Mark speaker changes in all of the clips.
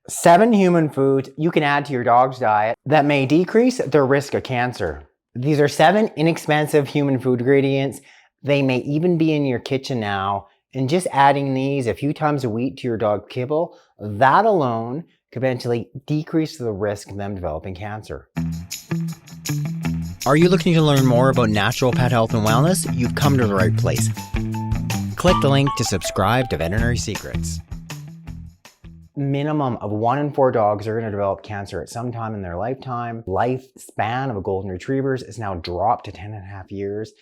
Speaker 1: 7 human foods you can add to your dog's diet that may decrease their risk of cancer. These are 7 inexpensive human food ingredients. They may even be in your kitchen now. And just adding these a few times a week to your dog kibble, that alone could potentially decrease the risk of them developing cancer. Are you looking to learn more about natural pet health and wellness? You've come to the right place. Click the link to subscribe to Veterinary Secrets. Minimum of 1 in 4 dogs are going to develop cancer at some time in their lifetime. Lifespan of a golden retrievers is now dropped to 10.5 years.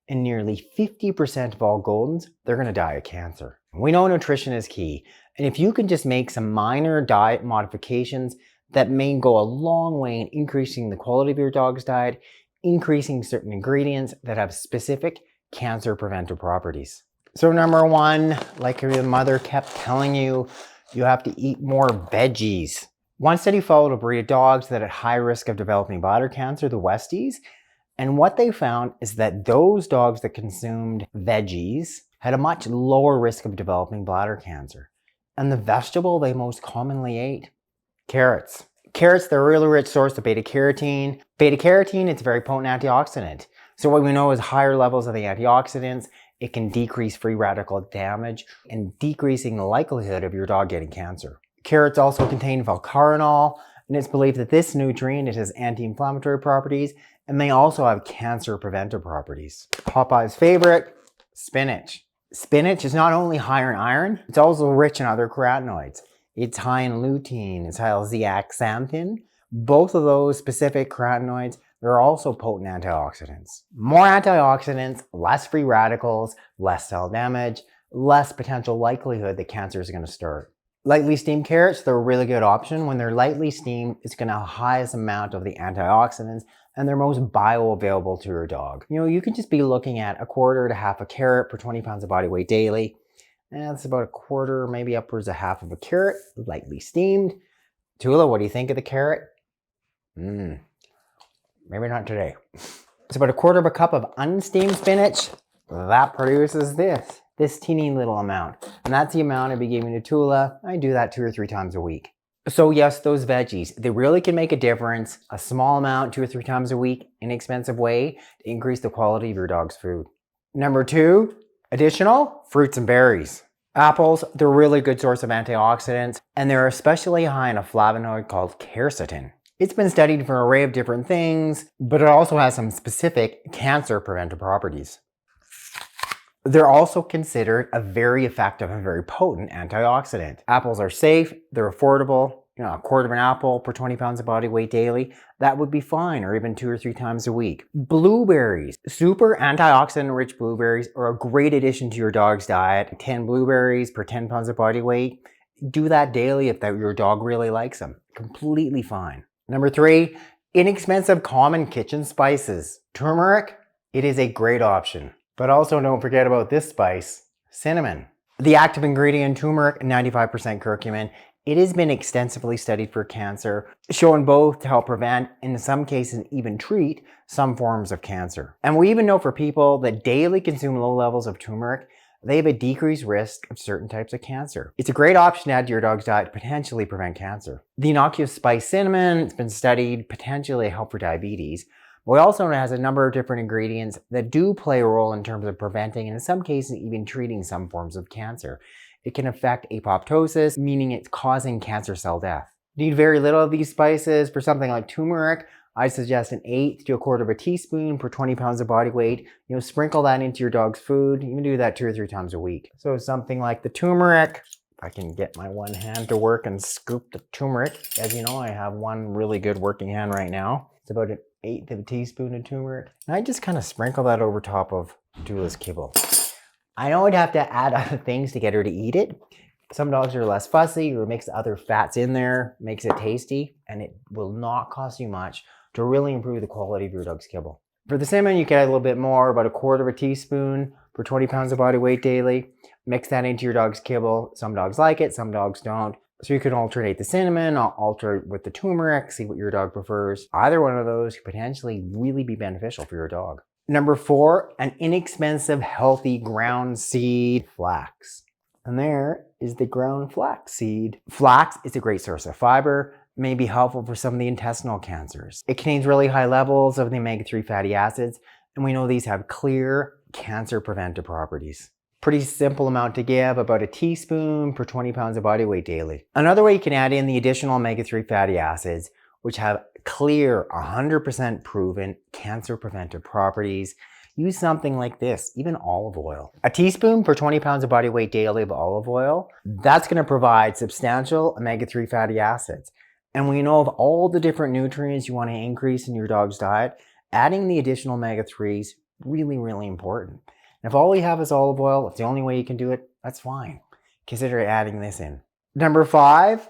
Speaker 1: And nearly 50% of all Goldens, they're going to die of cancer. We know nutrition is key. And if you can just make some minor diet modifications that may go a long way in increasing the quality of your dog's diet, increasing certain ingredients that have specific cancer preventive properties. So number 1, like your mother kept telling you, you have to eat more veggies. One study followed a breed of dogs that had high risk of developing bladder cancer, the Westies. And what they found is that those dogs that consumed veggies had a much lower risk of developing bladder cancer. And the vegetable they most commonly ate? Carrots. Carrots, they're a really rich source of beta-carotene. Beta-carotene, it's a very potent antioxidant. So what we know is higher levels of the antioxidants, it can decrease free radical damage and decreasing the likelihood of your dog getting cancer. Carrots also contain valcarinol, and it's believed that this nutrient, it has anti-inflammatory properties, and they also have cancer preventive properties. Popeye's favorite, spinach. Spinach is not only high in iron, it's also rich in other carotenoids. It's high in lutein, it's high in zeaxanthin. Both of those specific carotenoids, they're also potent antioxidants. More antioxidants, less free radicals, less cell damage, less potential likelihood that cancer is going to start. Lightly steamed carrots, they're a really good option. When they're lightly steamed, it's going to have the highest amount of the antioxidants and they're most bioavailable to your dog. You know, you can just be looking at 1/4 to half a carrot per 20 pounds of body weight daily. And that's about 1/4, maybe upwards of half of a carrot, lightly steamed. Tula, what do you think of the carrot? Maybe not today. It's about 1/4 cup of unsteamed spinach. That produces this teeny little amount. And that's the amount I'd be giving to Tula. I do that 2 or 3 times a week. So yes, those veggies, they really can make a difference. A small amount, 2 or 3 times a week, inexpensive way to increase the quality of your dog's food. Number 2, additional fruits and berries. Apples, they're a really good source of antioxidants, and they're especially high in a flavonoid called quercetin. It's been studied for an array of different things, but it also has some specific cancer preventive properties. They're also considered a very effective and very potent antioxidant. Apples are safe, they're affordable. You know, 1/4 of an apple per 20 pounds of body weight daily, that would be fine, or even 2 or 3 times a week. Blueberries, super antioxidant-rich blueberries are a great addition to your dog's diet. 10 blueberries per 10 pounds of body weight. Do that daily if your dog really likes them. Completely fine. Number 3, inexpensive common kitchen spices. Turmeric, it is a great option. But also don't forget about this spice, cinnamon. The active ingredient in turmeric, 95% curcumin. It has been extensively studied for cancer, shown both to help prevent, and in some cases even treat, some forms of cancer. And we even know for people that daily consume low levels of turmeric, they have a decreased risk of certain types of cancer. It's a great option to add to your dog's diet to potentially prevent cancer. The innocuous spice cinnamon, it's been studied potentially help for diabetes. We also know it has a number of different ingredients that do play a role in terms of preventing and in some cases even treating some forms of cancer. It can affect apoptosis, meaning it's causing cancer cell death. Need very little of these spices. For something like turmeric, I suggest 1/8 to 1/4 teaspoon per 20 pounds of body weight. You know, sprinkle that into your dog's food. You can do that 2 or 3 times a week. So something like the turmeric, if I can get my one hand to work and scoop the turmeric. As you know, I have one really good working hand right now. It's about 1/8 of a teaspoon of turmeric. And I just kind of sprinkle that over top of Tula's kibble. I know I'd have to add other things to get her to eat it. Some dogs are less fussy or mix other fats in there, makes it tasty, and it will not cost you much to really improve the quality of your dog's kibble. For the cinnamon, you can add a little bit more, about 1/4 teaspoon per 20 pounds of body weight daily. Mix that into your dog's kibble. Some dogs like it, some dogs don't. So you can alternate the cinnamon, alter it with the turmeric, see what your dog prefers. Either one of those could potentially really be beneficial for your dog. Number 4, an inexpensive, healthy ground seed flax. And there is the ground flax seed. Flax is a great source of fiber, may be helpful for some of the intestinal cancers. It contains really high levels of the omega-3 fatty acids, and we know these have clear cancer preventive properties. Pretty simple amount to give, about a teaspoon per 20 pounds of body weight daily. Another way you can add in the additional omega-3 fatty acids, which have clear, 100% proven cancer preventive properties. Use something like this, even olive oil. A teaspoon per 20 pounds of body weight daily of olive oil, that's gonna provide substantial omega-3 fatty acids. And we know of all the different nutrients you wanna increase in your dog's diet, adding the additional omega-3s, really, really important. And if all you have is olive oil, it's the only way you can do it, that's fine. Consider adding this in. Number 5,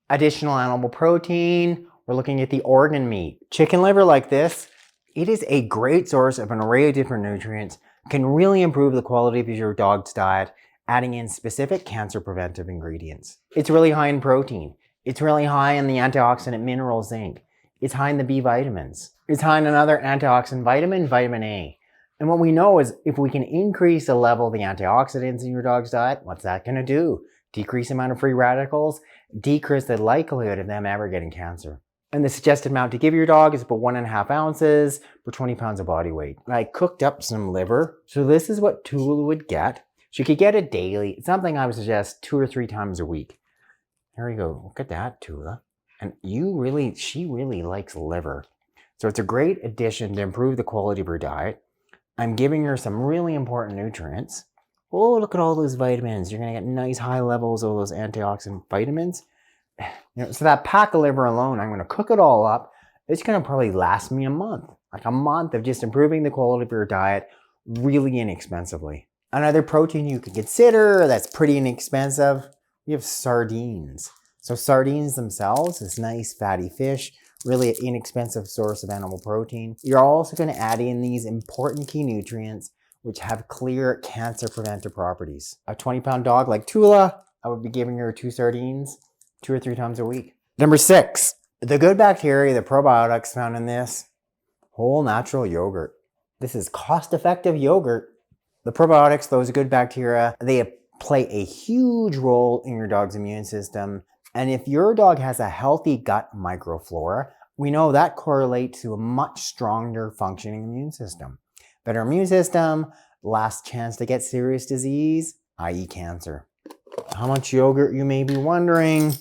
Speaker 1: additional animal protein. We're looking at the organ meat. Chicken liver like this, it is a great source of an array of different nutrients, can really improve the quality of your dog's diet, adding in specific cancer preventive ingredients. It's really high in protein. It's really high in the antioxidant mineral zinc. It's high in the B vitamins. It's high in another antioxidant vitamin, vitamin A. And what we know is if we can increase the level of the antioxidants in your dog's diet, what's that gonna do? Decrease the amount of free radicals, decrease the likelihood of them ever getting cancer. And the suggested amount to give your dog is about 1.5 ounces per 20 pounds of body weight. I cooked up some liver. So this is what Tula would get. She could get it daily. It's something I would suggest 2 or 3 times a week. There you go, look at that, Tula. And she really likes liver. So it's a great addition to improve the quality of her diet. I'm giving her some really important nutrients. Oh, look at all those vitamins. You're gonna get nice high levels of those antioxidant vitamins. So that pack of liver alone, I'm gonna cook it all up. It's gonna probably last me a month. Like a month of just improving the quality of your diet really inexpensively. Another protein you could consider that's pretty inexpensive, we have sardines. So sardines themselves is nice fatty fish, really an inexpensive source of animal protein. You're also going to add in these important key nutrients which have clear cancer preventive properties. A 20-pound dog like Tula, I would be giving her 2 sardines 2 or 3 times a week. Number 6, the good bacteria, the probiotics found in this whole natural yogurt. This is cost-effective yogurt. The probiotics, those good bacteria, they play a huge role in your dog's immune system. And if your dog has a healthy gut microflora, we know that correlates to a much stronger functioning immune system. Better immune system, less chance to get serious disease, i.e. cancer. How much yogurt, you may be wondering?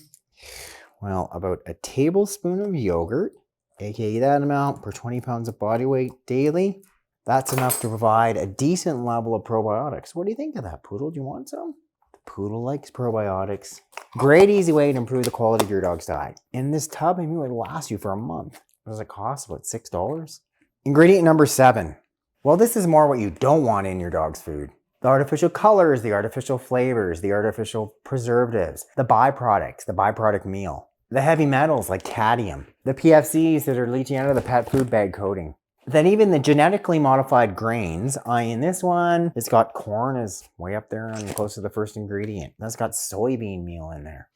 Speaker 1: Well, about a tablespoon of yogurt, aka that amount per 20 pounds of body weight daily, that's enough to provide a decent level of probiotics. What do you think of that, Poodle? Do you want some? The Poodle likes probiotics. Great easy way to improve the quality of your dog's diet. In this tub, maybe it would last you for a month. What does it cost? About $6? Ingredient number 7. Well, this is more what you don't want in your dog's food. The artificial colors, the artificial flavors, the artificial preservatives, the byproduct meal, the heavy metals like cadmium, the PFCs that are leaching out of the pet food bag coating. Then even the genetically modified grains, in this one, it's got corn is way up there and close to the first ingredient. That's got soybean meal in there.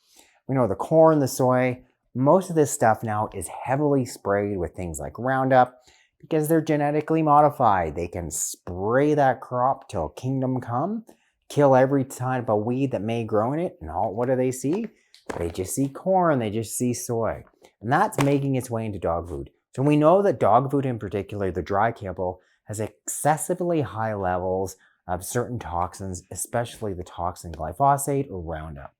Speaker 1: We know the corn, the soy, most of this stuff now is heavily sprayed with things like Roundup because they're genetically modified. They can spray that crop till kingdom come, kill every type of weed that may grow in it, and what do they see? They just see corn, they just see soy. And that's making its way into dog food. So we know that dog food in particular, the dry kibble, has excessively high levels of certain toxins, especially the toxin glyphosate or Roundup.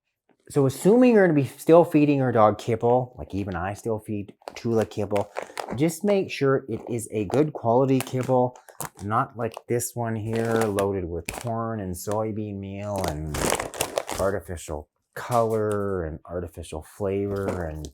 Speaker 1: So assuming you're going to be still feeding your dog kibble, like even I still feed Tula kibble, just make sure it is a good quality kibble, not like this one here loaded with corn and soybean meal and artificial color and artificial flavor and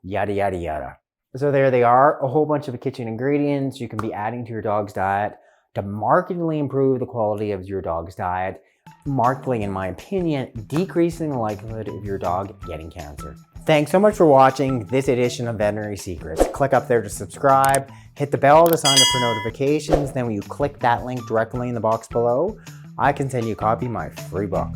Speaker 1: yada, yada, yada. So there they are, a whole bunch of kitchen ingredients you can be adding to your dog's diet to markedly improve the quality of your dog's diet, markedly, in my opinion, decreasing the likelihood of your dog getting cancer. Thanks so much for watching this edition of Veterinary Secrets. Click up there to subscribe, hit the bell to sign up for notifications, then when you click that link directly in the box below, I can send you a copy of my free book.